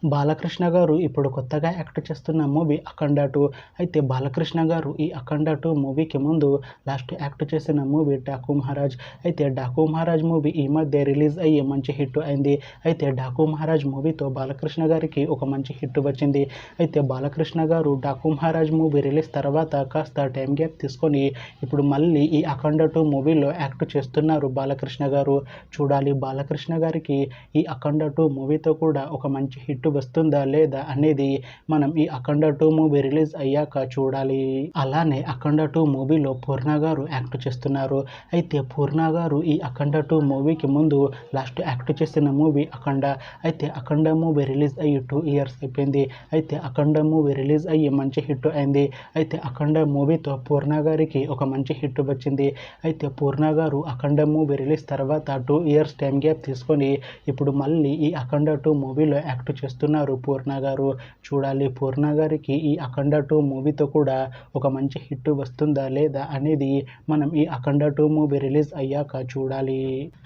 బాలకృష్ణ గారు ఇప్పుడు కొత్తగా యాక్ట్ చేస్తున్న మూవీ 'అఖండ 2'. అయితే బాలకృష్ణ గారు ఈ 'అఖండ 2' మూవీకి ముందు లాస్ట్ యాక్ట్ చేసిన మూవీ 'డాకు మహారాజ్'. అయితే 'డాకు మహారాజ్' మూవీ ఈ మధ్య రిలీజ్ అయ్యి మంచి హిట్ అయింది. అయితే 'డాకు మహారాజ్' మూవీతో బాలకృష్ణ గారికి ఒక మంచి హిట్ వచ్చింది. అయితే బాలకృష్ణ గారు 'డాకు మహారాజ్' మూవీ రిలీజ్ తర్వాత కాస్త టైం గ్యాప్ తీసుకొని ఇప్పుడు మళ్ళీ ఈ 'అఖండ 2' మూవీలో యాక్ట్ చేస్తున్నారు బాలకృష్ణ గారు. చూడాలి బాలకృష్ణ గారికి ఈ 'అఖండ 2' మూవీతో కూడా ఒక మంచి హిట్ వస్తుందా లేదా అనేది మనం ఈ 'అఖండ 2' మూవీ రిలీజ్ అయ్యాక చూడాలి. అలానే 'అఖండ 2' మూవీలో పూర్ణ గారు యాక్ట్ చేస్తున్నారు. అయితే పూర్ణ గారు ఈ 'అఖండ 2' మూవీకి ముందు లాస్ట్ యాక్ట్ చేసిన మూవీ 'అఖండ'. అయితే 'అఖండ' మూవీ రిలీజ్ అయ్యి 2 ఇయర్స్ అయిపోయింది. అయితే 'అఖండ' మూవీ రిలీజ్ అయ్యి మంచి హిట్ అయింది. అయితే 'అఖండ' మూవీతో పూర్ణ గారికి ఒక మంచి హిట్ వచ్చింది. అయితే పూర్ణ గారు 'అఖండ' మూవీ రిలీజ్ తర్వాత 2 ఇయర్స్ టైం గ్యాప్ తీసుకొని ఇప్పుడు మళ్ళీ ఈ 'అఖండ 2' మూవీలో యాక్ట్ చేస్తున్నారు పూర్ణ గారు. చూడాలి పూర్ణ గారికి ఈ 'అఖండ 2' మూవీతో కూడా ఒక మంచి హిట్ వస్తుందా లేదా అనేది మనం ఈ 'అఖండ 2' మూవీ రిలీజ్ అయ్యాక చూడాలి.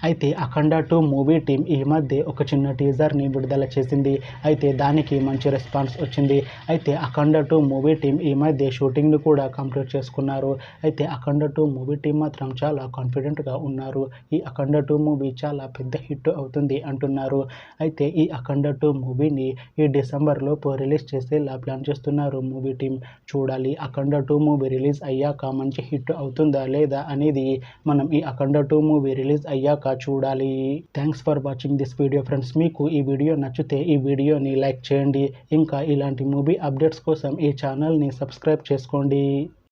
అయితే 'అఖండ 2' మూవీ టీం ఈ మధ్య ఒక చిన్న టీజర్ని విడుదల చేసింది. అయితే దానికి మంచి రెస్పాన్స్ వచ్చింది. అయితే 'అఖండ 2' మూవీ టీం ఈ మధ్య షూటింగ్ను కూడా కంప్లీట్ చేసుకున్నారు. అయితే 'అఖండ 2' మూవీ టీం మాత్రం చాలా కాన్ఫిడెంట్గా ఉన్నారు. ఈ 'అఖండ 2' మూవీ చాలా పెద్ద హిట్ అవుతుంది అంటున్నారు. అయితే ఈ 'అఖండ 2' మూవీని ఈ డిసెంబర్ లోపు రిలీజ్ చేసేలా ప్లాన్ చేస్తున్నారు మూవీ టీం. చూడాలి 'అఖండ 2' మూవీ రిలీజ్ అయ్యాక మంచి హిట్ అవుతుందా లేదా అనేది మనం ఈ 'అఖండ 2' మూవీ రిలీజ్ అయ్యాక చూడాలి. Thanks for watching this video friends. మీకు ఈ వీడియో నచ్చితే ఈ వీడియోని లైక్ చేయండి. ఇంకా ఇలాంటి మూవీ అప్డేట్స్ కోసం ఈ ఛానల్ని సబ్స్క్రైబ్ చేసుకోండి.